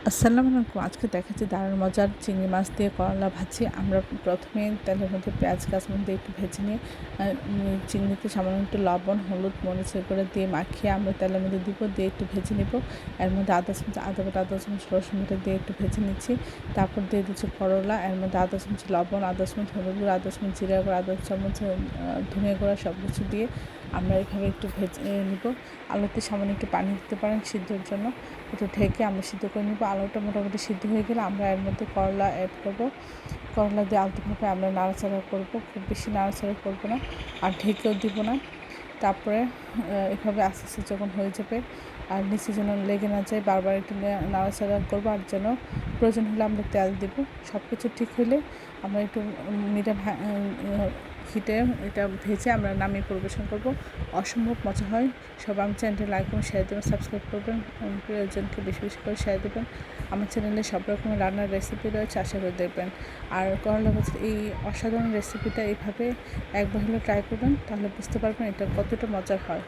আসসালামু আলাইকুম। আজকে দেখাচ্ছি দারুণ মজার চিংড়ি মাছ দিয়ে করলা ভাজি। আমরা প্রথমে তেলের মধ্যে পেঁয়াজ কাঁচামরিচ দিয়ে একটু ভেজে নিয়ে চিংড়িতে সামান্য একটু লবণ, হলুদ, মরিচ করে দিয়ে মাখিয়ে আমরা তেলের মধ্যে দিব, দিয়ে একটু ভেজে নিব। এর মধ্যে আদা চামচ আদা বাটা, আদা চামচ রসুন বাটা দিয়ে একটু ভেজে নিচ্ছি। তারপর দিয়ে দিচ্ছি করলা, এর মধ্যে আদা চামচ লবণ, আদা চামচ হলুদ গুঁড়ো, আদা চামচ জিরা গুঁড়ো, আদা চামচ ধনিয়া গুঁড়ো সব কিছু দিয়ে আমরা এভাবে একটু ভেজে নিব। আলুতে সামান্য একটু পানি দিতে পারেন সিদ্ধর জন্য। একটু ঢেকে আমরা সিদ্ধ করে নিব। আলুটা মোটামুটি সিদ্ধ হয়ে গেলে আমরা এর মধ্যে করলা অ্যাড করব। করলা দিয়ে আলতোভাবে আমরা নাড়াচাড়া করব, খুব বেশি নাড়াচাড়া করব না, আর ঢেকেও দিব না। তারপরে এভাবে আস্তে আস্তে যখন হয়ে যাবে আর নিচে যেন লেগে না যায়, বারবার একটু নাড়াচাড়া করবো, আর যেন প্রয়োজন হলে আমরা তেল দেব। সব কিছু ঠিক হলে আমরা একটু মিডিয়াম হিটে এটা ভেজে আমরা নামিয়ে পরিবেশন করব। অসম্ভব মজা হয়। সবাই আমার চ্যানেলটি লাইক এবং শেয়ার দেবেন, সাবস্ক্রাইব করবেন, প্রিয়জনকে বেশি বেশি করে শেয়ার দেবেন। আমার চ্যানেলে সব রকমের রান্নার রেসিপি রয়েছে, আশা করে দেখবেন। আর করলা ভাজির এই অসাধারণ রেসিপিটা এইভাবে একবার হলে ট্রাই করবেন, তাহলে বুঝতে পারবেন এটা কতটা মজার হয়।